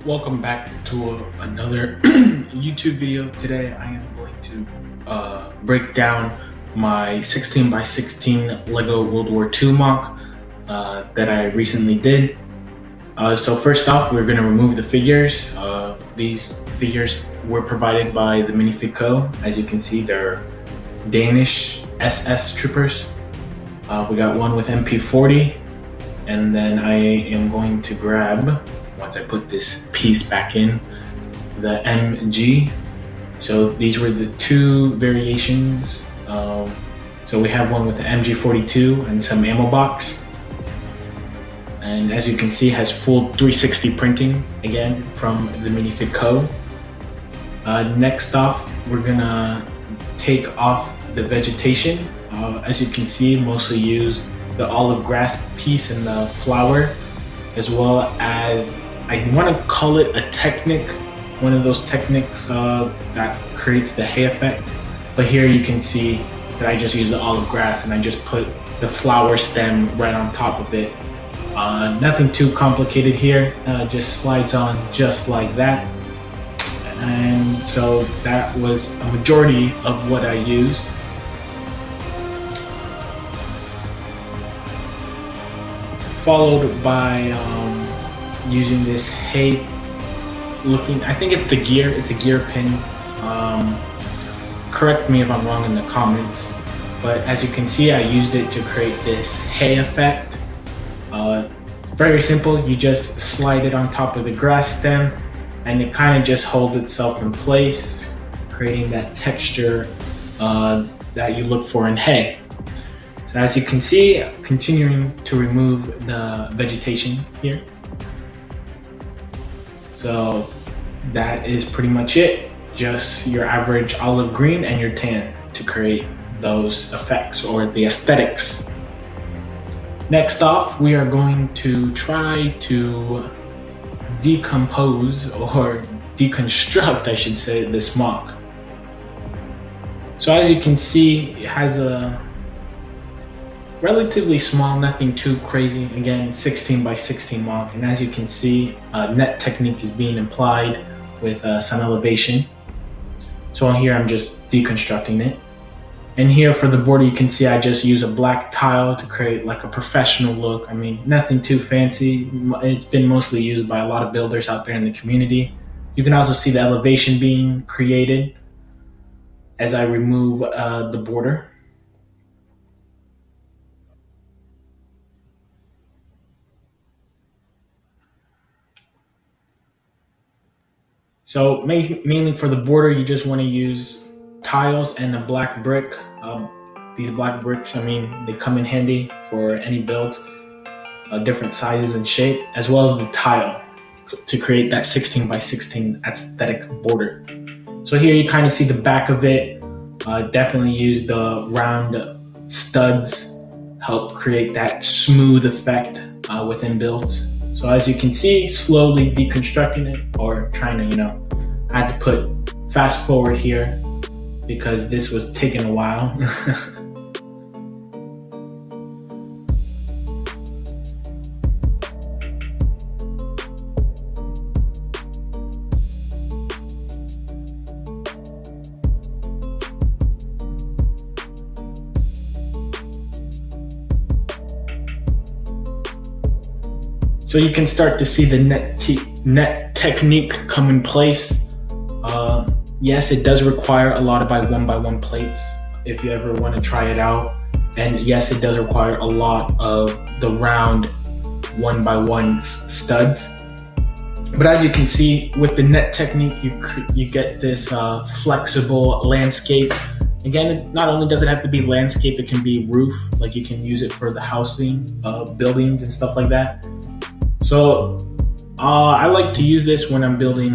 Welcome back to another YouTube video. Today I am going to break down my 16 by 16 Lego World War II MOC that I recently did. So first off, we're going to remove the figures. These figures were provided by the Minifig Co. As you can see, they're Danish SS troopers. We got one with MP40, and then I am going to grab, once I put this piece back in, the MG. So these were the two variations. So we have one with the MG42 and some ammo box. And as you can see, has full 360 printing, again, from the Minifig Co. Next off, we're gonna take off the vegetation. As you can see, mostly use the olive grass piece and the flower, as well as, I want to call it a technique, one of those techniques that creates the hay effect. But here you can see that I just use the olive grass and I just put the flower stem right on top of it. Nothing too complicated here, just slides on just like that. And so that was a majority of what I used. Followed by using this hay looking, I think it's the gear, it's a gear pin. Correct me if I'm wrong in the comments, but as you can see, I used it to create this hay effect. It's very simple. You just slide it on top of the grass stem and it kind of just holds itself in place, creating that texture that you look for in hay. So as you can see, continuing to remove the vegetation here. So that is pretty much it. Just your average olive green and your tan to create those effects or the aesthetics. Next off, we are going to try to decompose or deconstruct, I should say, this MOC. So as you can see, it has a relatively small, nothing too crazy. Again, 16 by 16 MOC, and as you can see, net technique is being applied with some elevation. So on here, I'm just deconstructing it. And here for the border, you can see I just use a black tile to create like a professional look. I mean, nothing too fancy. It's been mostly used by a lot of builders out there in the community. You can also see the elevation being created as I remove the border. So mainly for the border, you just want to use tiles and a black brick. These black bricks, I mean, they come in handy for any build, different sizes and shape, as well as the tile to create that 16 by 16 aesthetic border. So here you kind of see the back of it. Definitely use the round studs, help create that smooth effect within builds. So as you can see, slowly deconstructing it, or trying to, I had to put fast forward here because this was taking a while. So you can start to see the net technique come in place. Yes, it does require a lot of by one plates if you ever want to try it out. And yes, it does require a lot of the round 1 by 1 studs. But as you can see, with the net technique, you get this flexible landscape. Again, not only does it have to be landscape, it can be roof, like you can use it for the housing, buildings and stuff like that. So I like to use this when I'm building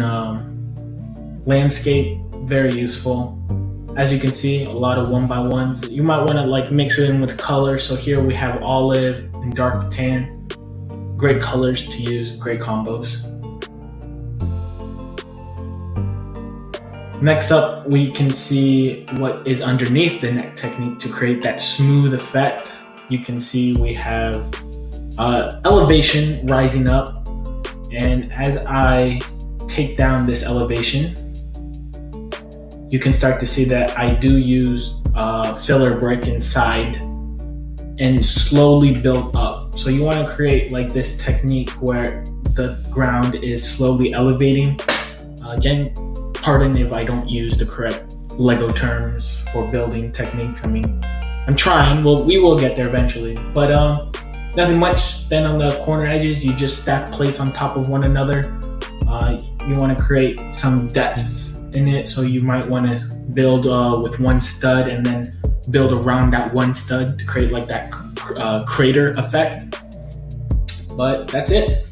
landscape, very useful. As you can see, a lot of 1 by 1s. You might want to like mix it in with color. So here we have olive and dark tan. Great colors to use, great combos. Next up, we can see what is underneath the net technique to create that smooth effect. You can see we have elevation rising up, and as I take down this elevation, you can start to see that I do use filler brick inside and slowly build up. So you want to create like this technique where the ground is slowly elevating. Again, pardon if I don't use the correct Lego terms for building techniques. I mean, I'm trying. Well, we will get there eventually. But nothing much. Then on the corner edges, you just stack plates on top of one another. You want to create some depth in it, so you might want to build with one stud and then build around that one stud to create like that crater effect. But that's it.